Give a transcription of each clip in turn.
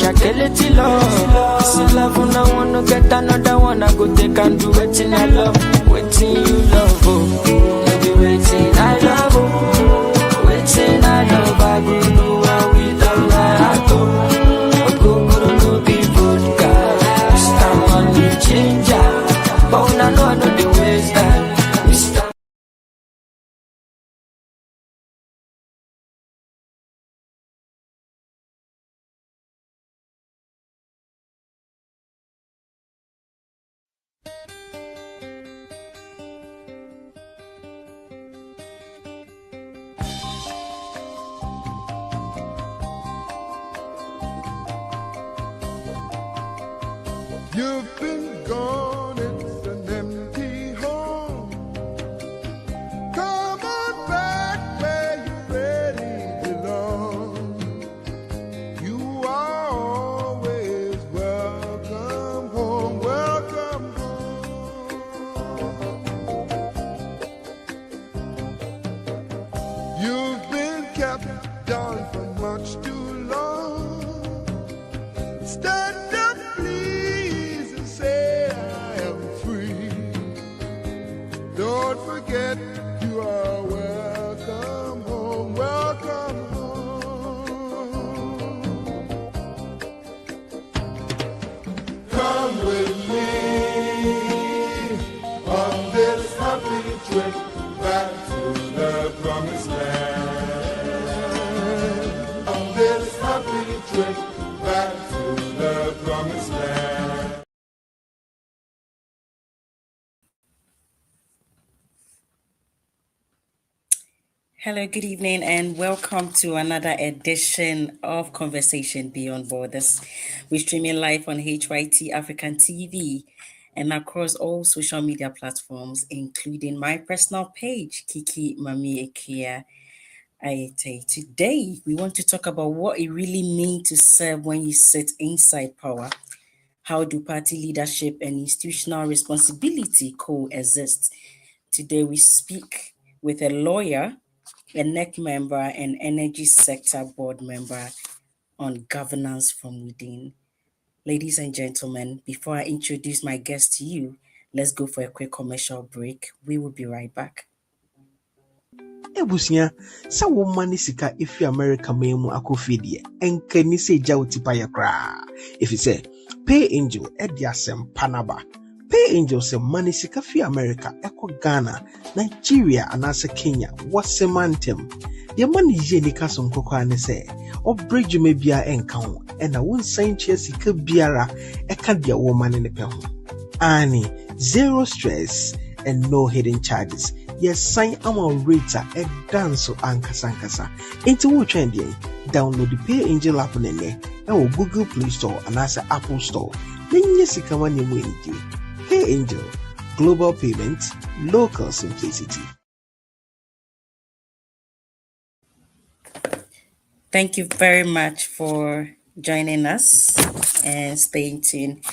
shakility love. This is love when I wanna get another one. I go take and do waiting I love, waiting you love, oh. Maybe waiting I love, oh. Waiting I love, I go do what we done my heart, oh. Go no be vodka. This time money changer, but when I know I know the ways that this time. You've been gone, it's an empty home. Come on back where you really belong. You are always welcome home, welcome home. You've been kept down for much too long. Stand up, please, and say I am free. Don't forget you are welcome home, welcome home. Come with me on this happy trip back to the promised land. On this happy trip back to the promised land. Hello, good evening, and welcome to another edition of Conversation Beyond Borders. We're streaming live on HYT African TV and across all social media platforms, including my personal page, Kiki Mami Ekia Aite. Today, we want to talk about what it really means to serve when you sit inside power. How do party leadership and institutional responsibility coexist? Today, we speak with a lawyer, a NEC member, and energy sector board member on governance from within. Ladies and gentlemen, before I introduce my guest to you, let's go for a quick commercial break. We will be right back. Ebusia, sa woman ni sika ifi America memu akofidie enka ni se ja otipa ya kra. If you say pay angel ediasem panaba. Pay angel se money sika fi America eko Ghana, Nigeria anase Kenya wasemantem. Ye money ye ni kaso nkoko ane se o bridge me bia enka ho ena won san chia sika biara eka dia woman ne pe ho. Ani zero stress and no hidden charges. Yes, sign our rater a dance ankasa. Into what trend download the Pay Angel app on or Google Play Store and as Apple Store. Then yes, you come on your way. Pay Angel, global payments, local simplicity. Thank you very much for joining us and staying tuned.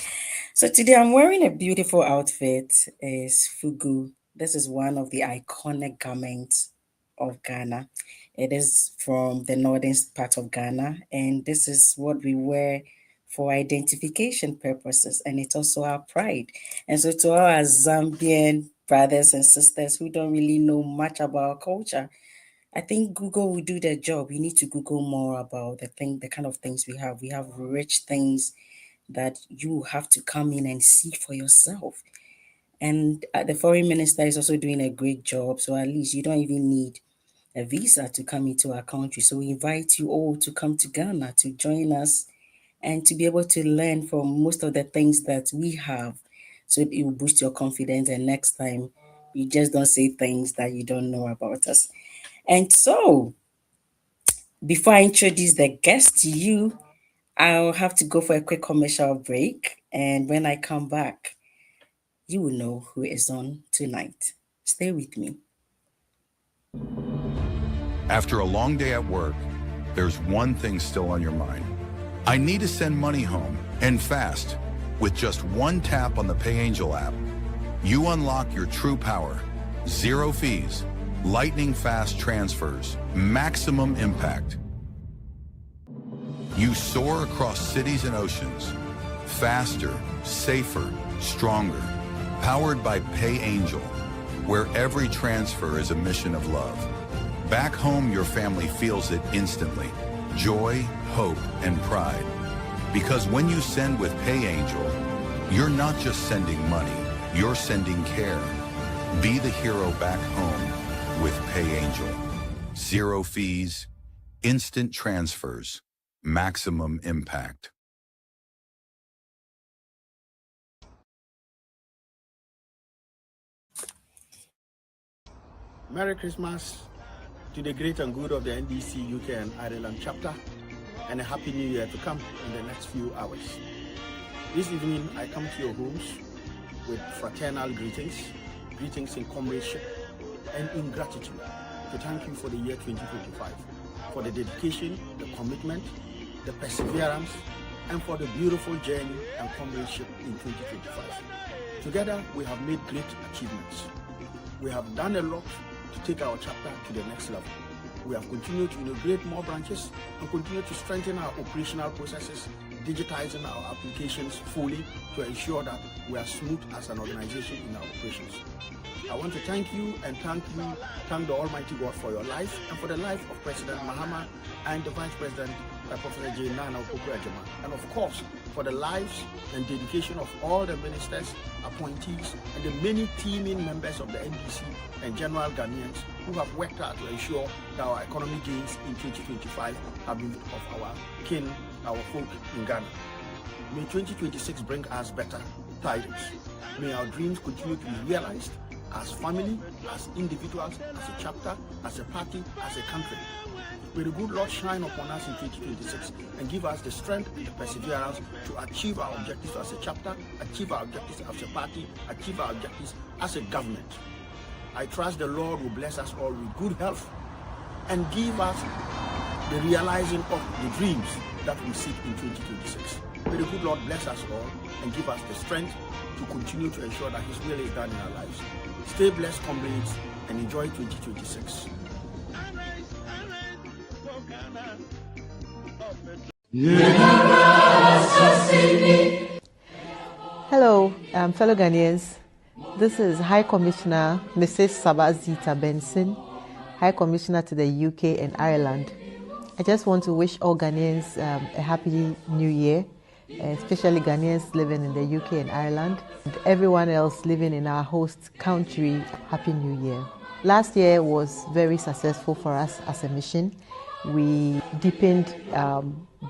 So today I'm wearing a beautiful outfit. It's Fugu. This is one of the iconic garments of Ghana. It is from the northern part of Ghana, and this is what we wear for identification purposes, and it's also our pride. And so to our Zambian brothers and sisters who don't really know much about our culture, I think Google will do their job. You need to Google more about the kind of things we have. We have rich things that you have to come in and see for yourself. And the foreign minister is also doing a great job. So at least you don't even need a visa to come into our country. So we invite you all to come to Ghana to join us and to be able to learn from most of the things that we have. So it will boost your confidence. And next time, you just don't say things that you don't know about us. And so before I introduce the guest to you, I'll have to go for a quick commercial break. And when I come back, you will know who is on tonight. Stay with me. After a long day at work, there's one thing still on your mind. I need to send money home, and fast. With just one tap on the PayAngel app, you unlock your true power. Zero fees, lightning fast transfers, maximum impact. You soar across cities and oceans, faster, safer, stronger, powered by Pay Angel, where every transfer is a mission of love. Back home, your family feels it instantly. Joy, hope, and pride. Because when you send with Pay Angel, you're not just sending money, you're sending care. Be the hero back home with Pay Angel. Zero fees, instant transfers, maximum impact. Merry Christmas to the great and good of the NDC UK and Ireland chapter, and a Happy New Year to come in the next few hours. This evening I come to your homes with fraternal greetings in comradeship and in gratitude to thank you for the year 2025, for the dedication, the commitment, the perseverance, and for the beautiful journey and comradeship in 2025. Together we have made great achievements. We have done a lot to take our chapter to the next level. We have continued to integrate more branches and continue to strengthen our operational processes, digitizing our applications fully to ensure that we are smooth as an organization in our operations. I want to thank you and thank the Almighty God for your life and for the life of President Mahama and the Vice President, Professor J. Nana Okupe-Adjumah, and of course for the lives and dedication of all the ministers, appointees, and the many teaming members of the NDC and general Ghanaians who have worked hard to ensure that our economic gains in 2025 have been of our kin, our folk in Ghana. May 2026 bring us better tidings. May our dreams continue to be realized as family, as individuals, as a chapter, as a party, as a country. May the good Lord shine upon us in 2026 and give us the strength and the perseverance to achieve our objectives as a chapter, achieve our objectives as a party, achieve our objectives as a government. I trust the Lord will bless us all with good health and give us the realizing of the dreams that we seek in 2026. May the good Lord bless us all and give us the strength to continue to ensure that His will is done in our lives. Stay blessed, comrades, and enjoy 2026. Hello, fellow Ghanaians. This is High Commissioner Mrs. Sabazita Benson, High Commissioner to the UK and Ireland. I just want to wish all Ghanaians a happy new year, especially Ghanaians living in the UK and Ireland, and everyone else living in our host country, happy new year. Last year was very successful for us as a mission. We deepened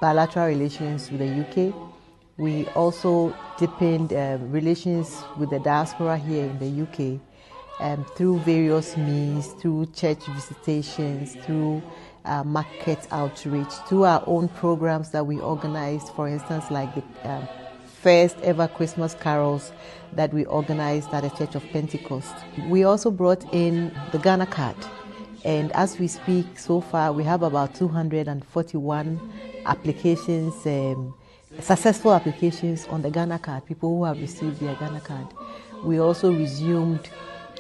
bilateral relations with the UK. We also deepened relations with the diaspora here in the UK through various means, through church visitations, through market outreach, through our own programs that we organized, for instance, like the first ever Christmas carols that we organized at the Church of Pentecost. We also brought in the Ghana card. And as we speak, so far, we have about 241 applications, successful applications on the Ghana card, people who have received their Ghana card. We also resumed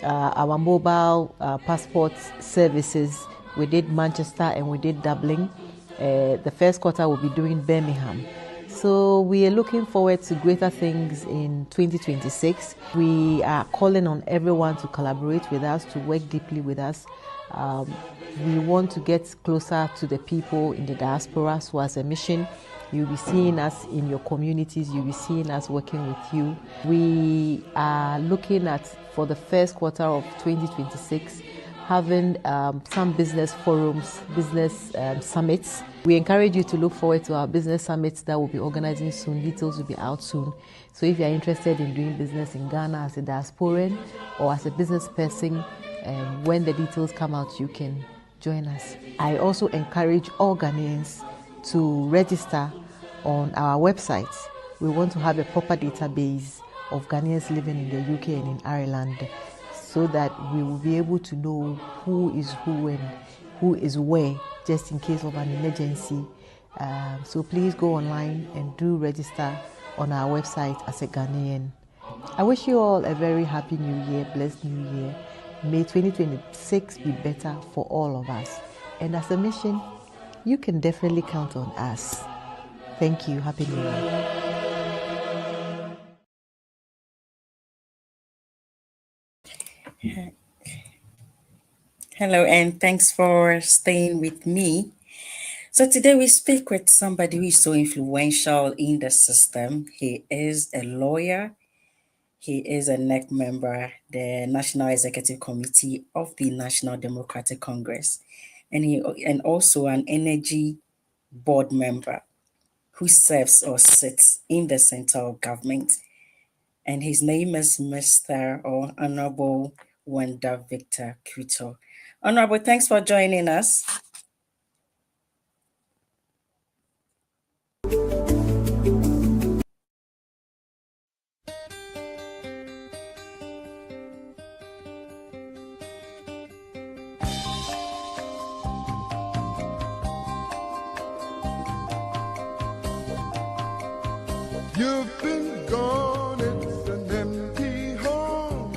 our mobile passport services. We did Manchester and we did Dublin. The first quarter we'll be doing Birmingham. So we are looking forward to greater things in 2026. We are calling on everyone to collaborate with us, to work deeply with us. We want to get closer to the people in the diaspora. So as a mission, you'll be seeing us in your communities, you'll be seeing us working with you. We are looking at, for the first quarter of 2026, having some business forums, business summits. We encourage you to look forward to our business summits that we'll be organizing soon. Details will be out soon. So if you're interested in doing business in Ghana as a diasporan or as a business person, when the details come out, you can join us. I also encourage all Ghanaians to register on our website. We want to have a proper database of Ghanaians living in the UK and in Ireland, so that we will be able to know who is who and who is where, just in case of an emergency. So please go online and do register on our website as a Ghanaian. I wish you all a very happy new year, blessed new year. May 2026 be better for all of us. And as a mission, you can definitely count on us. Thank you. Happy New Year. Hello, and thanks for staying with me. So today we speak with somebody who is so influential in the system. He is a lawyer. He is a NEC member, the National Executive Committee of the National Democratic Congress, and also an energy board member who serves or sits in the central government. And his name is Mr. or Honorable Wanda Victor Kutor. Honorable, thanks for joining us. You've been gone, it's an empty home.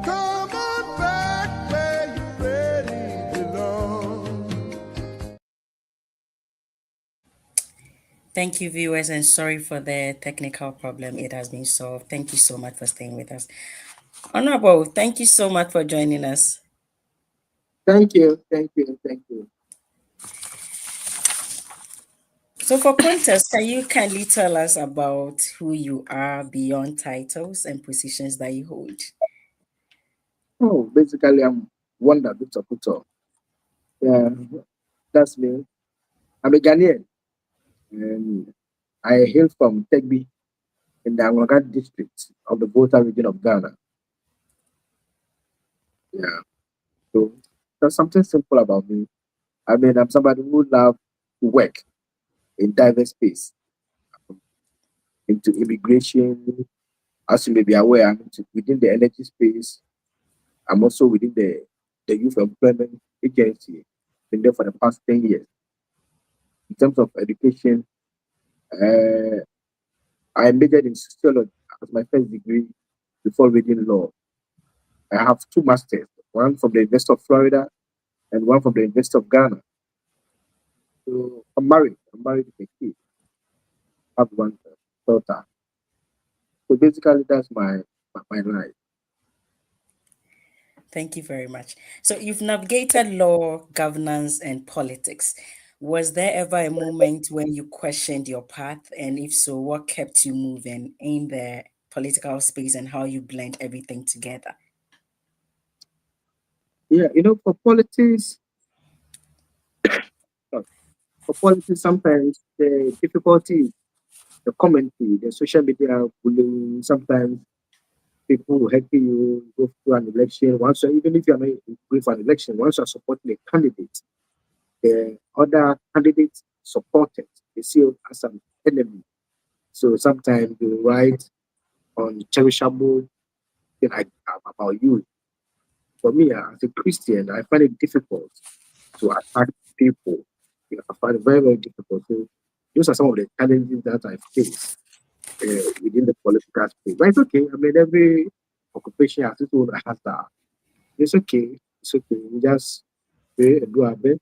Come on back where you really belong. Thank you, viewers, and sorry for the technical problem. It has been solved. Thank you so much for staying with us. Honorable, thank you so much for joining us. Thank you, thank you, thank you. So, for context, can you kindly tell us about who you are beyond titles and positions that you hold? Oh, basically, I'm Wanda Victor Kutor. Yeah, that's me. I'm a Ghanaian, and I hail from Tegbi in the Angolan district of the Volta region of Ghana. Yeah, so there's something simple about me. I mean, I'm somebody who loves to work in diverse space, into immigration. As you may be aware, I'm within the energy space. I'm also within the Youth Employment Agency. Been there for the past 10 years. In terms of education, uh, I majored in sociology as my first degree before reading law. I have two masters, one from the University of Florida and one from the University of Ghana. So I'm married. I'm married with a kid. I have one daughter. So basically, that's my life. Thank you very much. So, you've navigated law, governance, and politics. Was there ever a moment when you questioned your path? And if so, what kept you moving in the political space and how you blend everything together? Yeah, uh, for politics, sometimes the difficulty is the commentary, the social media bullying. Sometimes people will help you go through an election. Even if you're not going for an election, once you're supporting a candidate, the other candidates supported, they see you as an enemy. So sometimes they write on cherishable thing about you. For me, as a Christian, I find it difficult to attack people. I find it very, very difficult. So those are some of the challenges that I face within the political space. But it's okay. I mean, every occupation has its own hazard. It's okay. It's okay. We just pray and do our best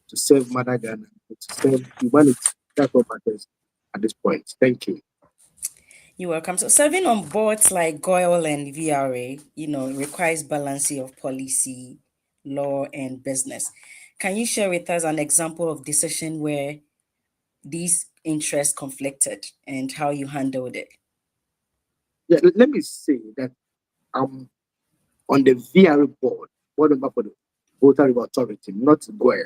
to serve Mother Ghana, to serve humanity. That's what matters at this point. Thank you. You're welcome. So, serving on boards like GOIL and VRA, requires balancing of policy, law, and business. Can you share with us an example of decision where these interests conflicted and how you handled it? Yeah, let me say that I'm on the VRA board member for the Volta River Authority, not Goya.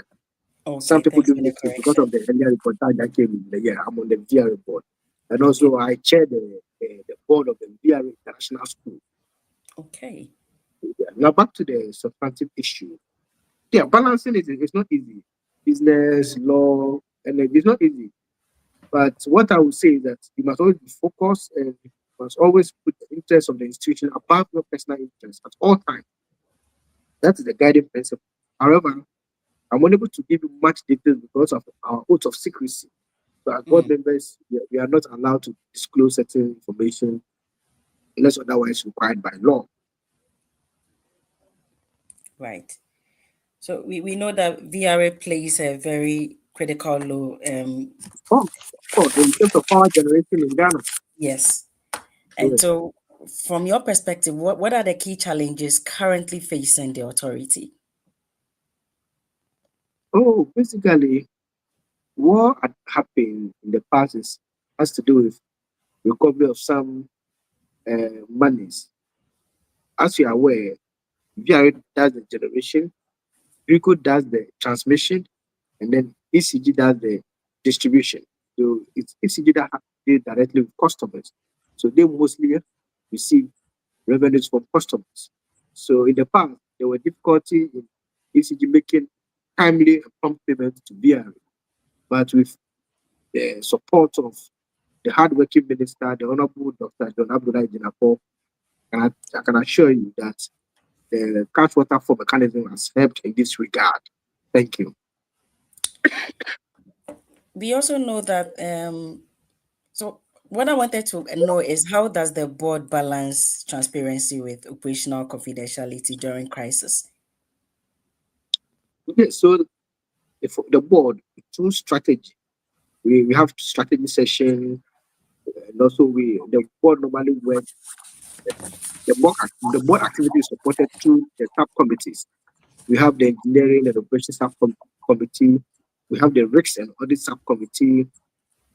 Some Okay, people thanks give for me the a because correction. of the earlier reportage that came in the year. I'm on the VRA board. And Okay, also, I chair the board of the VRA International School. okay, Yeah. Now, back to the substantive issue. Yeah, balancing it is not easy. Business, law, and it's not easy. But what I would say is that you must always be focused and you must always put the interest of the institution above your personal interest at all times. That is the guiding principle. However, I'm unable to give you much details because of our oath of secrecy. So as board members, we are not allowed to disclose certain information unless otherwise required by law. right. So we know that VRA plays a very critical low. Oh, in terms of power generation in Ghana. Yes. And Yes. so, from your perspective, what are the key challenges currently facing the authority? Oh, basically, what had happened in the past has to do with recovery of some monies. As you are aware, VRA does the generation, RICO does the transmission, and then ECG does the distribution. So it's ECG that deal directly with customers. So they mostly receive revenues from customers. So in the past, there were difficulty in ECG making timely and prompt payments to VRA. But with the support of the hardworking minister, the Honorable Dr. John Abdullah Jinapor, I can assure you that the cash water for mechanism has helped in this regard. Thank you. We also know that, so what I wanted to know is, how does the board balance transparency with operational confidentiality during crisis? Okay, so if the board, through strategy, we have strategy session, and also the board normally work. The board activity is supported through the subcommittees. We have the engineering and operations subcommittee. We have the risks and audit subcommittee,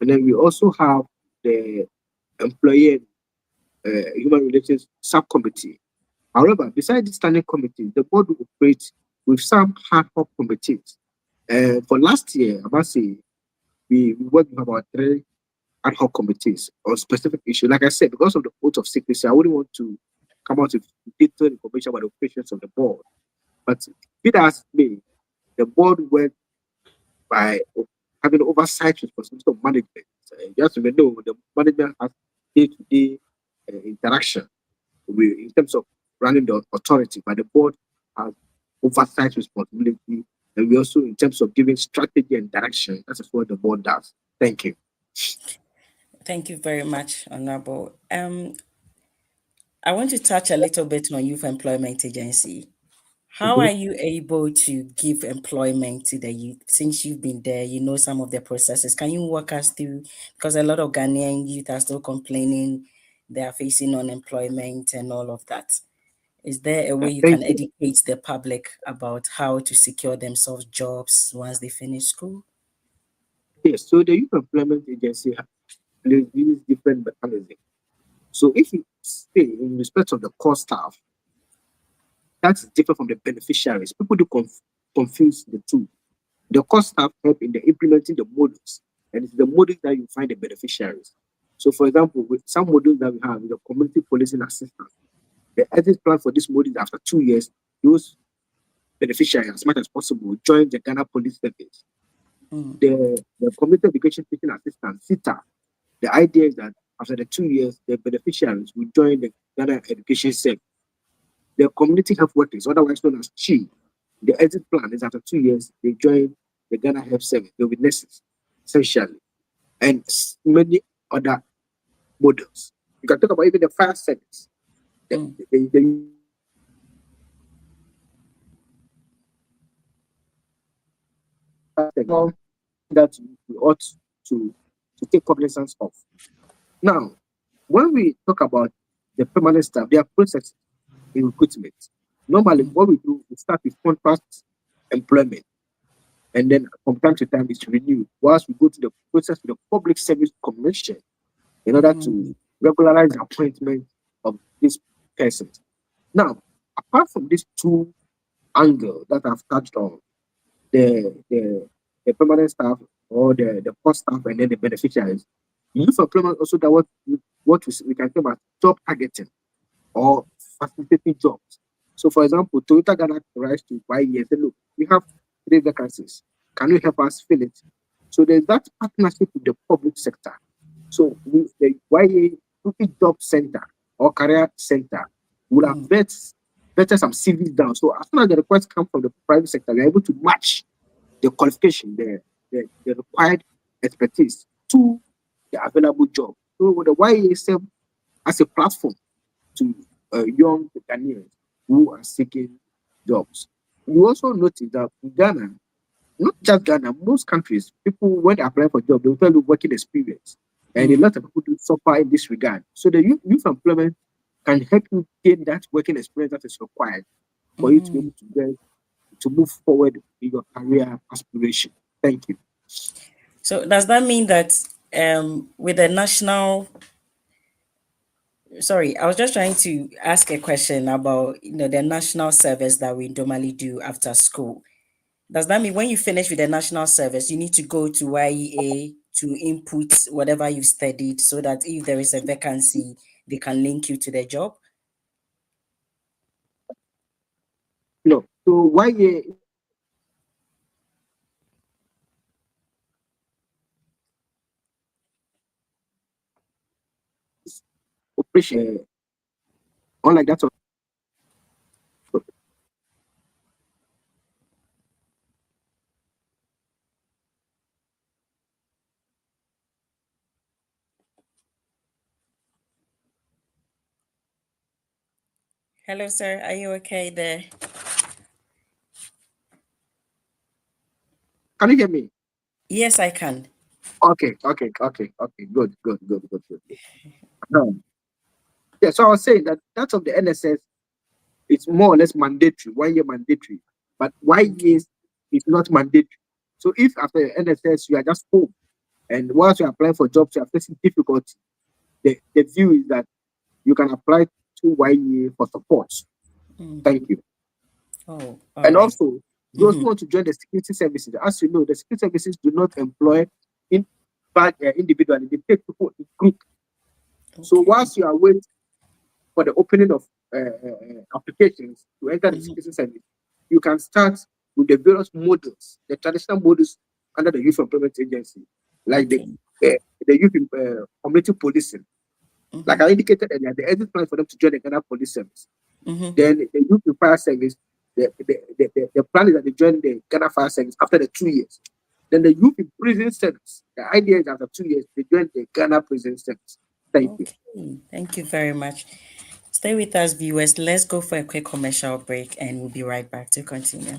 and then we also have the employee human relations subcommittee. However, besides the standing committee, the board will operate with some ad hoc committees. For last year, I must say, we worked with about 3 ad hoc committees on specific issues. Like I said, because of the oath of secrecy, I wouldn't want to come out with detailed information about the operations of the board. But be that as it may, the board worked by having oversight responsibility of management. You have to know the management has day-to-day interaction in terms of running the authority, but the board has oversight responsibility, and we also, in terms of giving strategy and direction, that is what the board does. Thank you. Thank you very much, Honorable. I want to touch a little bit on Youth Employment Agency. How Mhm. are you able to give employment to the youth? Since you've been there, you know some of the processes. Can you walk us through? Because a lot of Ghanaian youth are still complaining they are facing unemployment and all of that. Is there a way you Thank can you. educate the public about how to secure themselves jobs once they finish school? Yes, so the Youth Employment Agency uses different mechanisms. So if you stay in respect of the core staff, that's different from the beneficiaries. People do confuse the two. The core staff help in the implementing the models, and it's the models that you find the beneficiaries. So, for example, with some modules that we have, the community policing assistance, the exit plan for this module is after 2 years, those beneficiaries, as much as possible, join the Ghana Police Service. Mm. The community education teaching assistant, SITA, the idea is that after the 2 years, the beneficiaries will join the Ghana Education Service. The community health workers, otherwise known as CHI, the exit plan is after 2 years, they join the Ghana Health Service. They'll be nurses, essentially, and many other models. You can talk about even the fire service. The that we ought to take cognizance of. Now, when we talk about the permanent staff, there are processes in recruitment. Normally, what we do, we start with contract employment, and then from time to time it's renewed. Whilst we go to the process with the Public Service Commission in order to regularize the appointment of these persons. Now, apart from these two angles that I've touched on, the permanent staff or the core staff and then the beneficiaries, youth employment also that what we can talk about job targeting or facilitating jobs. So, for example, Toyota Ghana rise to YE and say, look, we have 3 vacancies. Can you help us fill it? So there's that partnership with the public sector. So the YA Job Center or Career Center will have vetted some CVs down. So as soon as the requests come from the private sector, we're able to match the qualification, the required expertise to the available job. So the YA serve as a platform to young Ghanaians who are seeking jobs. You also notice that in Ghana, not just Ghana, most countries, people when they apply for job, they will tell you working experience. And a lot of people do suffer in this regard. So the youth employment can help you gain that working experience that is required for you to be able to get to move forward in your career aspiration. Thank you. So does that mean that with the national, sorry, I was just trying to ask a question about the national service that we normally do after school. Does that mean when you finish with the national service, you need to go to YEA to input whatever you've studied so that if there is a vacancy, they can link you to the job? No. So why operation unlike that of Hello, sir. Are you okay there? can you hear me? Yes, I can. Okay. Good. Yeah, so I was saying that of the NSS, it's more or less mandatory, 1 year mandatory, but YEA is not mandatory. So if after your NSS you are just home and whilst you're applying for jobs, you are facing difficulty, the view is that you can apply to YEA for support. Thank you. Oh, all And right. also, those who want to join the security services, as you know, the security services do not employ individually, they take people in group. So whilst you are waiting for the opening of applications to enter the security service, you can start with the various models, the traditional models under the Youth Employment Agency, like the youth community policing. Like I indicated earlier, the exit plan for them to join the Ghana Police Service. Then the youth in fire service, the plan is that they join the Ghana Fire Service after the 2 years. Then the youth in prison service, the idea is after 2 years, they join the Ghana Prison Service. Thank you. Thank you very much. Stay with us, viewers. Let's go for a quick commercial break and we'll be right back to continue.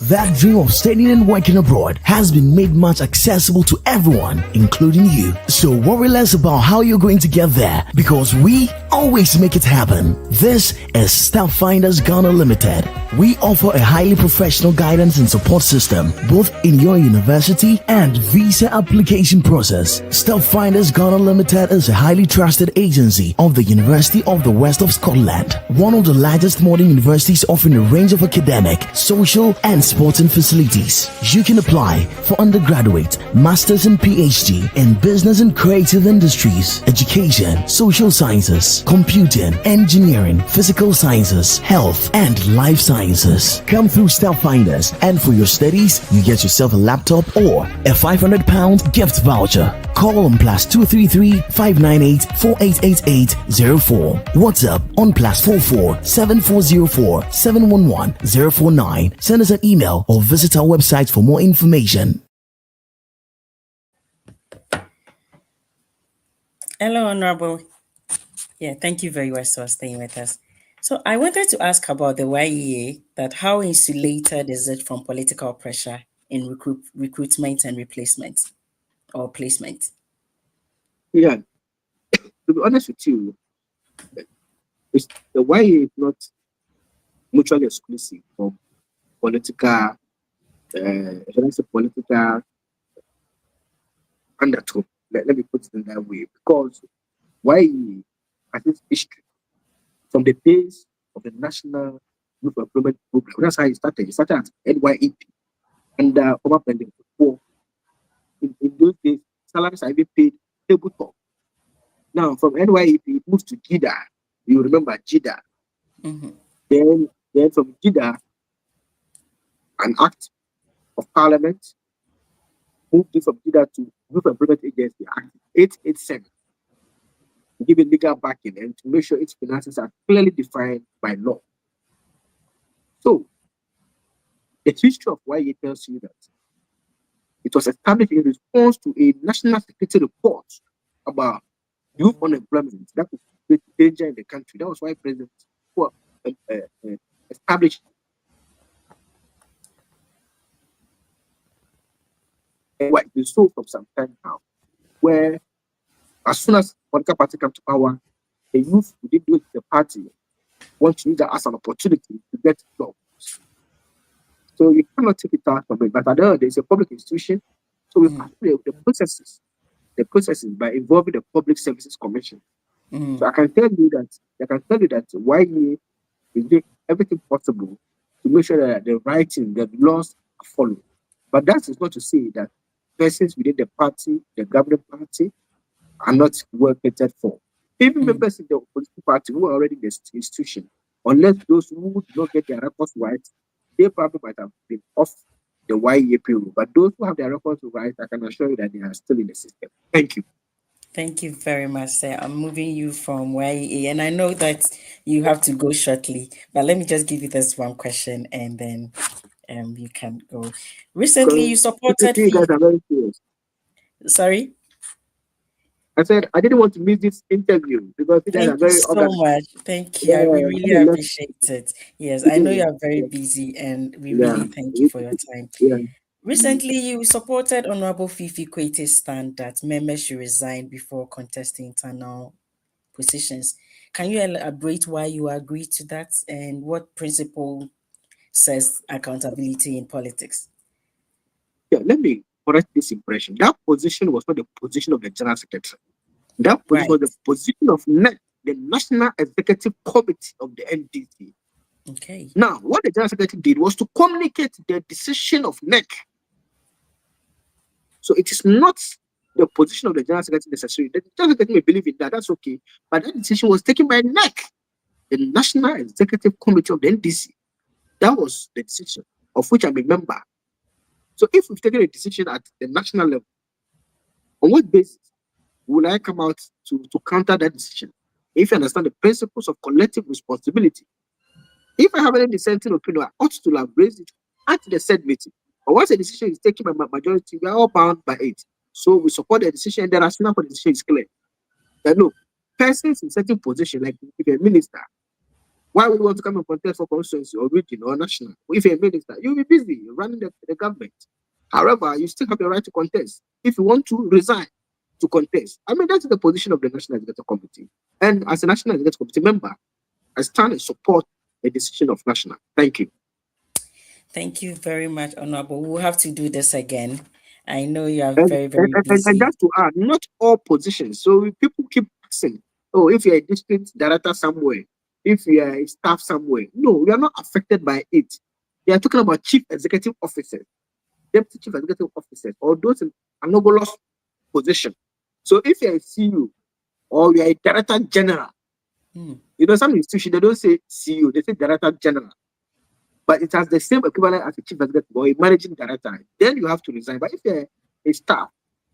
That dream of studying and working abroad has been made much accessible to everyone, including you. So worry less about how you're going to get there, because we always make it happen. This is Staff Finders Ghana Limited. We offer a highly professional guidance and support system, both in your university and visa application process. Staff Finders Ghana Limited is a highly trusted agency of the University of the West of Scotland, one of the largest modern universities offering a range of academic, social, and sporting facilities. You can apply for undergraduate, master's and PhD in business and creative industries, education, social sciences, computing, engineering, physical sciences, health, and life sciences. Come through Staff Finders, and for your studies, you get yourself a laptop or a £500 gift voucher. Call on +233 598 4888 04. WhatsApp on +44 7404 711 049. Send us an email or visit our website for more information. Hello, Honorable. Yeah, thank you very much for staying with us. So I wanted to ask about the YEA, that how insulated is it from political pressure in recruitment and replacement or placement? Yeah, to be honest with you, the YEA is not mutually exclusive from political, political undertone. Let me put it in that way, because YEA has its history from the days of the National Youth Employment Program. That's how it started. It started at NYEP under former President Kutor. In those days, salaries are even paid tabletop. Now, from NYEP, it moves to JIDA. You remember JIDA. Then from JIDA, an act of parliament moved it from JIDA to Youth Employment Agency Act 887 to give it legal backing and to make sure its finances are clearly defined by law. So, the history of YEA tells you that it was established in response to a national security report about youth unemployment that could create danger in the country. That was why President established And what we saw from some time now, where as soon as political party come to power, the youth within the party want to use that as an opportunity to get jobs. So you cannot take it out from it. But at the end, there's a public institution. So we have the processes by involving the Public Services Commission. So I can tell you that YEA is doing everything possible to make sure that the writing, the laws are followed. But that is not to say that persons within the party, the governing party, are not well catered for. Even members in the opposition party who are already in the institution, unless those who do not get their records right, they probably might have been off the YEA payroll. But those who have their records right, I can assure you that they are still in the system. Thank you. Thank you very much, sir. I'm moving you from YEA, and I know that you have to go shortly, but let me just give you this one question, and then you can go. Recently, you supported. You guys are very serious. Sorry? I said I didn't want to miss this interview because you guys are very so much. Thank you. We really appreciate it. Yes, I know you are very busy, and we really thank you for your time. Recently, you supported Honorable Fifi Kwete's stand that members should resign before contesting internal positions. Can you elaborate why you agreed to that and what principle says accountability in politics? Yeah, let me correct this impression. That position was not the position of the General Secretary. That position was the position of NEC, the National Executive Committee of the NDC. Okay. Now, what the General Secretary did was to communicate the decision of NEC. So it is not the position of the General Secretary necessarily. The General Secretary may believe in that, that's okay. But that decision was taken by NEC, the National Executive Committee of the NDC. That was the decision of which I'm a member. So if we've taken a decision at the national level, on what basis will I come out to counter that decision? If you understand the principles of collective responsibility, if I have any dissenting opinion, I ought to have raised it at the said meeting. But once a decision is taken by majority, we are all bound by it. So we support the decision, and the rationale for the decision is clear. That no, persons in certain position, like if you're a minister, why would you want to come and contest for constituency or region or national? If you're a minister, you'll be busy running the government. However, you still have the right to contest. If you want to resign to contest, I mean, that's the position of the National Executive Committee. And as a National Executive Committee member, I stand and support the decision of National. Thank you. Thank you very much, Honorable. We'll have to do this again. I know you are very busy. And just to add, not all positions. So people keep asking, oh, if you're a district director somewhere, if you are a staff somewhere. No, we are not affected by it. They are talking about chief executive officers, deputy chief executive officers, or those in anomalous position. So if you're a CEO or you're a director general, you know, some institutions, they don't say CEO, they say director general. But it has the same equivalent as a chief executive or a managing director. Then you have to resign. But if you're a staff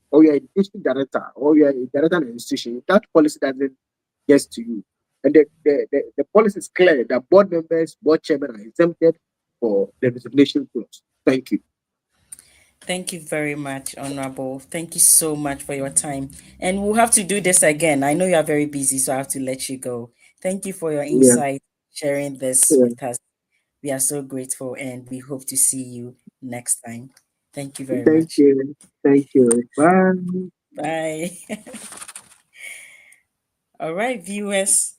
or you're a district director or you're a director in an institution, that policy doesn't get to you. And the policy is clear that board members, board chairmen are exempted for the resignation clause. Thank you. Thank you very much, Honorable. Thank you so much for your time. And we'll have to do this again. I know you are very busy, so I have to let you go. Thank you for your insight, sharing this with us. We are so grateful, and we hope to see you next time. Thank you very much. Thank you. Bye. Bye. All right, viewers.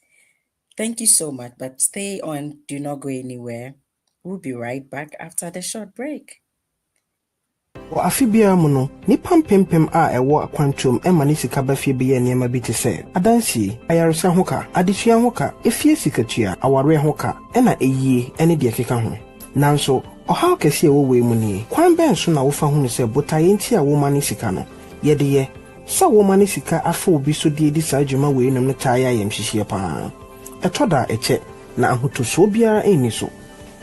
Thank you so much, but stay on. Do not go anywhere. We'll be right back after the short break. afe biara mu no nipa mpempem a ɛwɔ akwantuom ɛma ne sika ba fie bɛyɛ nneɛma bi te sɛ adansie ayaresa ho ka adesua ho ka efie sikatua aware ho ka ɛna eyie ɛne deɛ keka ho nanso ɔhaw kɛse a wɔwɔ mu nie kwan bɛn so na wofa ho ne sɛ botaye nti a woma ne sika no yɛde yɛ sɛ woma ne sika afa obi so die di saa adwuma wei nom no taa yɛ ayɛmhyehyɛ paa ɛtɔ da ɛkyɛ na ahotoso biara ɛnni so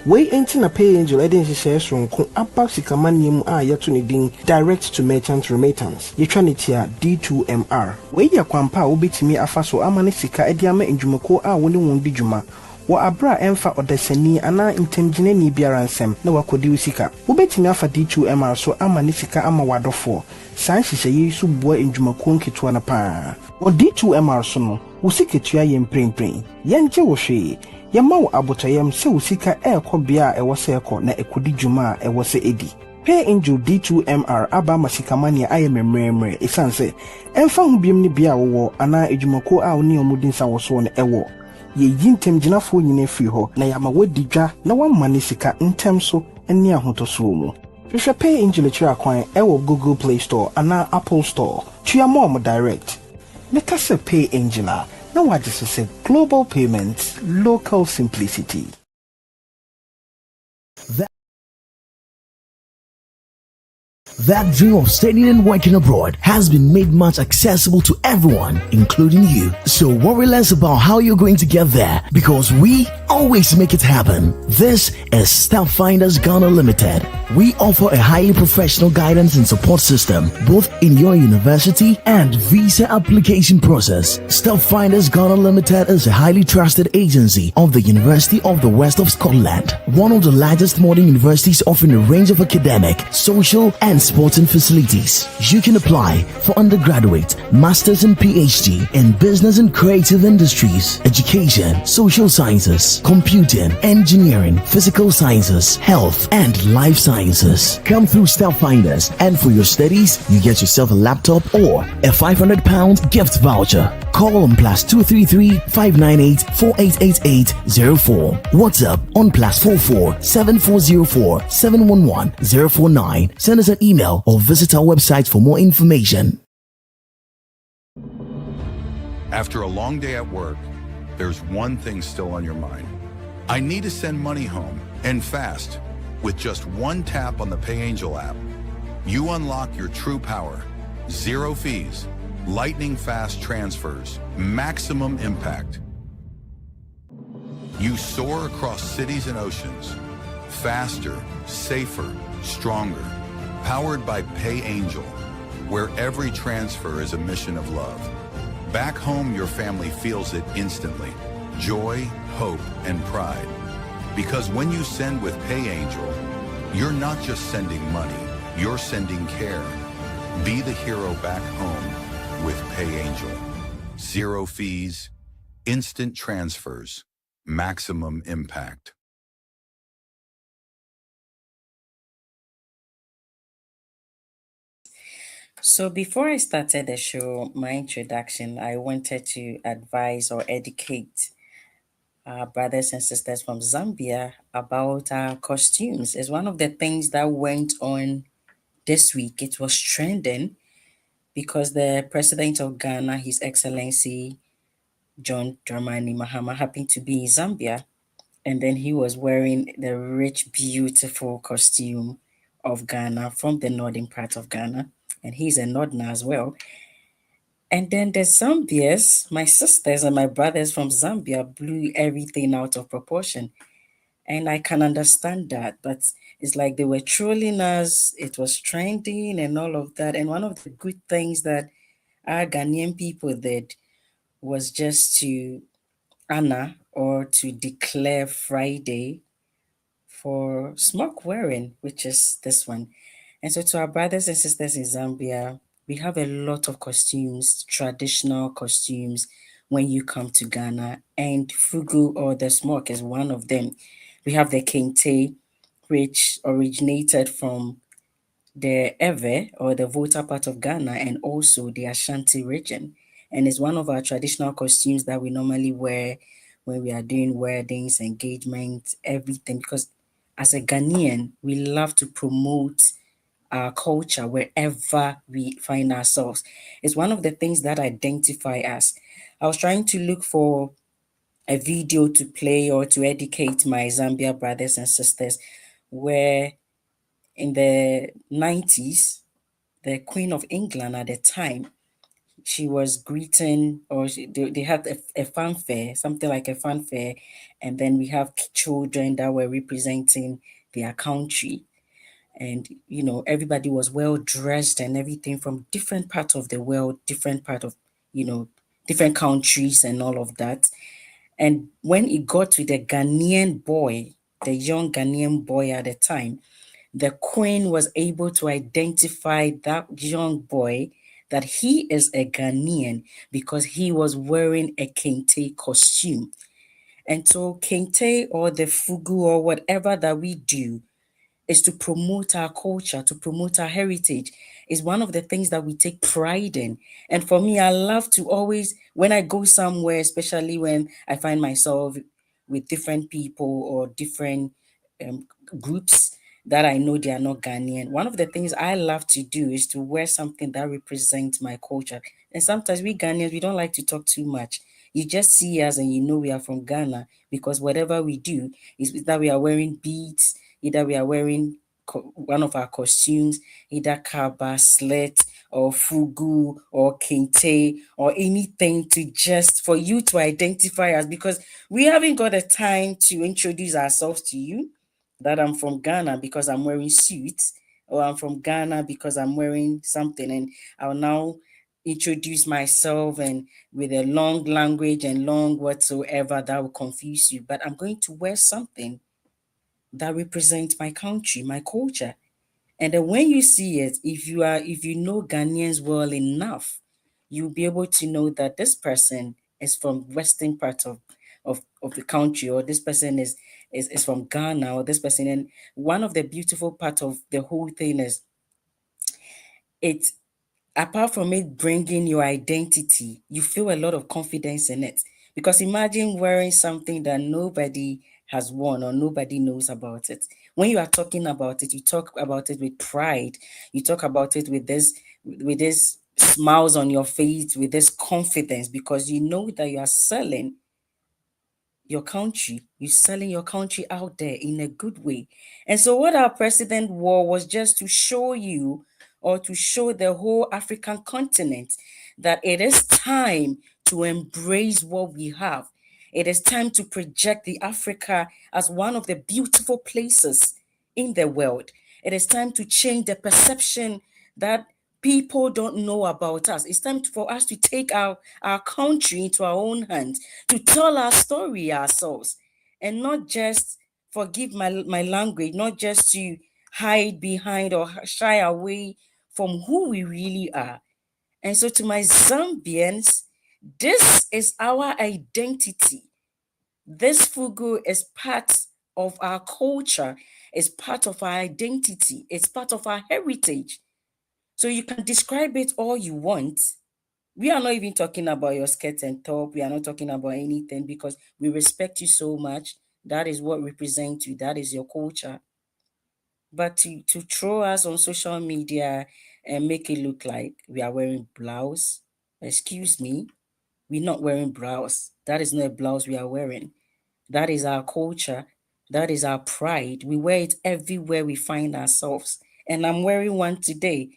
Way enti na pay angel edin hyehyɛ sonko aba sikamaniem a yɛto ne din direct to merchant remittance yɛtwa ne tia D2MR way yɛ kwampa a wobetimi afa so ama ne sika edi ama ndwumako a wone wɔn di dwuma wo abra emfa odasani ana ntemgyina ni biara nsɛm na wakodi wo sika wobetimi afa D2MR so ama ne sika ama wadɔfo san hyehyɛ yi so boa ndwumako nketewa na paa wo D2MR so no wo siketua yɛ mprempren yɛnche wo hwee Yama wo abotoyam se wo sika ekɔ bia ɛwɔ sɛ ekɔ na ekodi dwuma a ɛwɔ sɛ edi Pay Angel D2MR aba mashikamania aye memremre esan se emfa ho biem ne bia wo ana edwumako a oni omudin sa wo so ne ewo ye yintem ginafo nyine firi ho na yama wadi dwa na wamma ne sika ntem so ene ahotoso mu. Hwehwɛ Pay Angel kira kwan ewo Google Play Store ana Apple Store tua mo direct meka se Pay Angel a na wagye se global payments, local simplicity. That dream of studying and working abroad has been made much accessible to everyone, including you. So worry less about how you're going to get there, because we always make it happen. This is Step Finders Ghana Limited. We offer a highly professional guidance and support system, both in your university and visa application process. Step Finders Ghana Limited is a highly trusted agency of the University of the West of Scotland, one of the largest modern universities offering a range of academic, social, and sporting facilities. You can apply for undergraduate, master's and PhD in business and creative industries, education, social sciences, computing, engineering, physical sciences, health, and life sciences. Come through Step Finders, and for your studies, you get yourself a laptop or a £500 gift voucher. Call on +233 598 4888 04. WhatsApp on +44 7404 711 049. Send us an email or visit our website for more information. After a long day at work, there's one thing still on your mind. I need to send money home, and fast. With just one tap on the PayAngel app, you unlock your true power. Zero fees, lightning fast transfers, maximum impact. You soar across cities and oceans, faster, safer, stronger, powered by PayAngel, where every transfer is a mission of love. Back home, your family feels it instantly. Joy, hope, and pride. Because when you send with PayAngel, you're not just sending money, you're sending care. Be the hero back home with PayAngel. Zero fees, instant transfers, maximum impact. So before I started the show, my introduction, I wanted to advise or educate our brothers and sisters from Zambia about our costumes. It's one of the things that went on this week. It was trending because the president of Ghana, His Excellency John Dramani Mahama, happened to be in Zambia. And then he was wearing the rich, beautiful costume of Ghana from the northern part of Ghana. And he's a northerner as well. And then the Zambians, my sisters and my brothers from Zambia, blew everything out of proportion. And I can understand that, but it's like they were trolling us, it was trending and all of that. And one of the good things that our Ghanaian people did was just to honor or to declare Friday for smoke wearing, which is this one. And so to our brothers and sisters in Zambia, we have a lot of costumes, traditional costumes when you come to Ghana, and fugu or the smoke is one of them. We have the kente, which originated from the Ewe or the Volta part of Ghana and also the Ashanti region. And it's one of our traditional costumes that we normally wear when we are doing weddings, engagements, everything. Because as a Ghanaian, we love to promote our culture wherever we find ourselves. It's one of the things that identify us. I was trying to look for a video to play or to educate my Zambia brothers and sisters where in the 90s, the Queen of England at the time, she was greeting, or they had a fanfare, something like a fanfare, and then we have children that were representing their country. And, you know, everybody was well dressed and everything from different parts of the world, different part of, you know, different countries and all of that. And when it got to the Ghanaian boy, the young Ghanaian boy at the time, the queen was able to identify that young boy that he is a Ghanaian because he was wearing a kente costume. And so kente or the fugu or whatever that we do is to promote our culture, to promote our heritage. Is one of the things that we take pride in. And for me, I love to always, when I go somewhere, especially when I find myself with different people or different um, groups that I know they are not Ghanaian, one of the things I love to do is to wear something that represents my culture. And sometimes we Ghanaians, we don't like to talk too much. You just see us and you know we are from Ghana, because whatever we do is that we are wearing beads, either we are wearing one of our costumes, either kaba, slet, or fugu, or kente, or anything to just for you to identify us, because we haven't got the time to introduce ourselves to you, that I'm from Ghana because I'm wearing suits, or I'm from Ghana because I'm wearing something, and I'll now introduce myself and with a long language and long whatsoever that will confuse you. But I'm going to wear something that represents my country, my culture. And then when you see it, if you know Ghanaians well enough, you'll be able to know that this person is from western part of the country, or this person is from Ghana, or this person. And one of the beautiful part of the whole thing is, it apart from it bringing your identity, you feel a lot of confidence in it. Because imagine wearing something that nobody has worn or nobody knows about it. When you are talking about it, you talk about it with pride. You talk about it with this smiles on your face, with this confidence, because you know that you are selling your country. You're selling your country out there in a good way. And so, what our president wore was just to show you, or to show the whole African continent, that it is time to embrace what we have. It is time to project the Africa as one of the beautiful places in the world. It is time to change the perception that people don't know about us. It's time for us to take our country into our own hands, to tell our story ourselves, and not just, forgive my language, not just to hide behind or shy away from who we really are. And so, to my Zambians, this is our identity. This fugu is part of our culture, is part of our identity, it's part of our heritage. So you can describe it all you want. We are not even talking about your skirt and top. We are not talking about anything, because we respect you so much. That is what represents you. That is your culture. But to throw us on social media and make it look like we are wearing blouse, excuse me, we're not wearing blouse. That is not a blouse we are wearing. That is our culture. That is our pride. We wear it everywhere we find ourselves. And I'm wearing one today,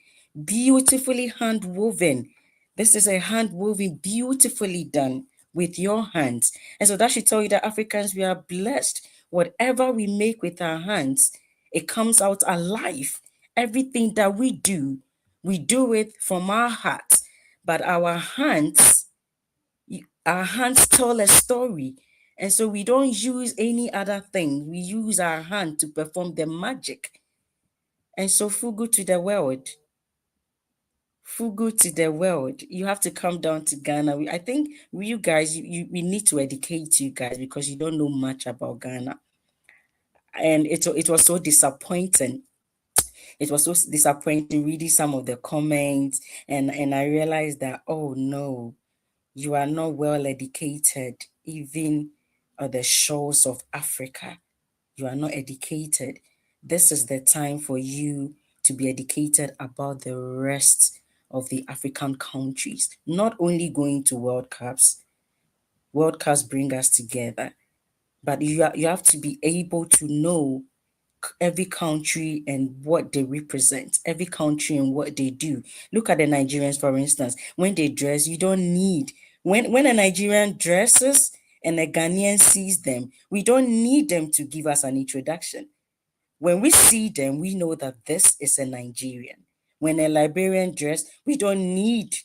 beautifully hand woven. This is a hand woven, beautifully done with your hands. And so that should tell you that Africans, we are blessed. Whatever we make with our hands, it comes out alive. Everything that we do it from our hearts. But our hands tell a story. And so we don't use any other thing. We use our hand to perform the magic. And so fugu to the world. Fugu to the world. You have to come down to Ghana. I think you guys, we need to educate you guys, because you don't know much about Ghana. And it was so disappointing. It was so disappointing reading some of the comments, and I realized that, oh no, you are not well educated, even on the shores of Africa. You are not educated. This is the time for you to be educated about the rest of the African countries. Not only going to World Cups. World Cups bring us together, but you have to be able to know every country and what they represent, every country and what they do. Look at the Nigerians, for instance. When they dress, you don't need, when a Nigerian dresses and a Ghanaian sees them, we don't need them to give us an introduction. When we see them, we know that this is a Nigerian. When a Liberian dress, we don't need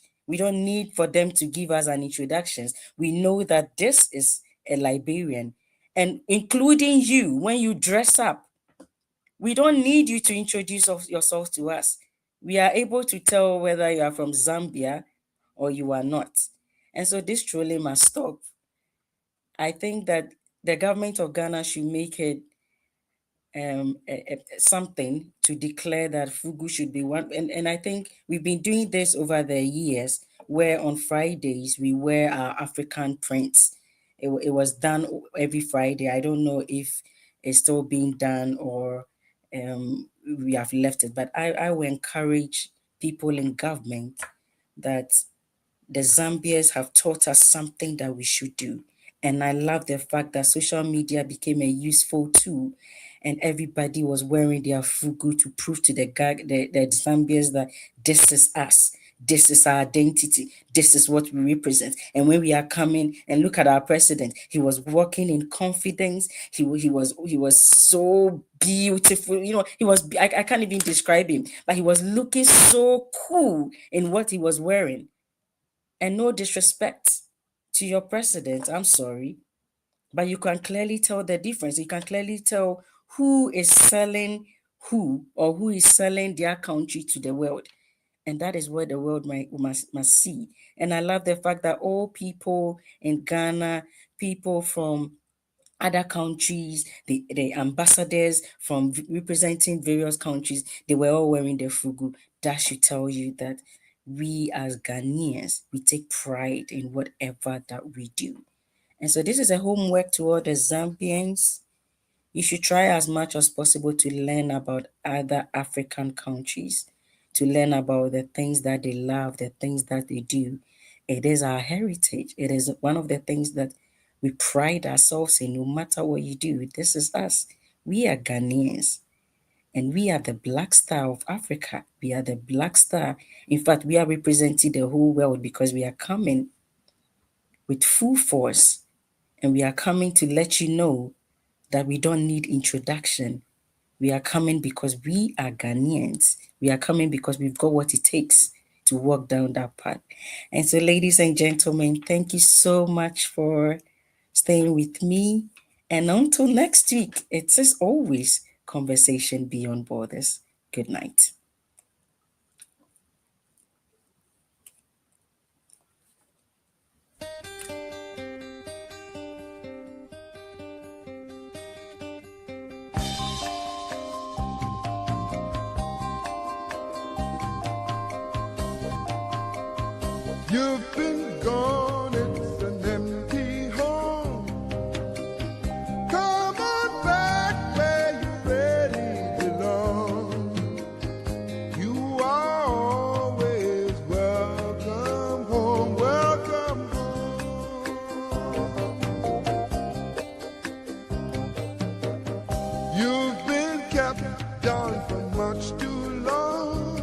for them to give us an introduction. We know that this is a Liberian. And including you, when you dress up, we don't need you to introduce yourself to us. We are able to tell whether you are from Zambia or you are not. And so this truly must stop. I think that the government of Ghana should make it something to declare that Fugu should be one. And I think we've been doing this over the years, where on Fridays we wear our African prints. It was done every Friday. I don't know if it's still being done or we have left it, but I will encourage people in government that the Zambians have taught us something that we should do. And I love the fact that social media became a useful tool and everybody was wearing their fugu to prove to the Zambians that this is us. This is our identity. This is what we represent. And when we are coming and look at our president, he was walking in confidence. He was so beautiful. You know, I can't even describe him, but he was looking so cool in what he was wearing. And no disrespect to your president, I'm sorry, but you can clearly tell the difference. You can clearly tell who is selling who or who is selling their country to the world. And that is what the world must see. And I love the fact that all people in Ghana, people from other countries, the ambassadors from representing various countries, they were all wearing their fugu. That should tell you that we as Ghanaians, we take pride in whatever that we do. And so this is a homework to all the Zambians. You should try as much as possible to learn about other African countries, to learn about the things that they love, the things that they do. It is our heritage. It is one of the things that we pride ourselves in. No matter what you do, this is us. We are Ghanaians. And we are the black star of Africa. We are the black star. In fact, we are representing the whole world because we are coming with full force. And we are coming to let you know that we don't need introduction. We are coming because we are Ghanaians. We are coming because we've got what it takes to walk down that path. And so, ladies and gentlemen, thank you so much for staying with me. And until next week, it is always Conversation Beyond Borders. Good night. You've been gone, it's an empty home. Come on back where you really belong. You are always welcome home, welcome home. You've been kept down for much too long.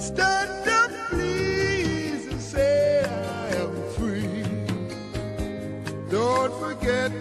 Stand up, please, and say I am free. Don't forget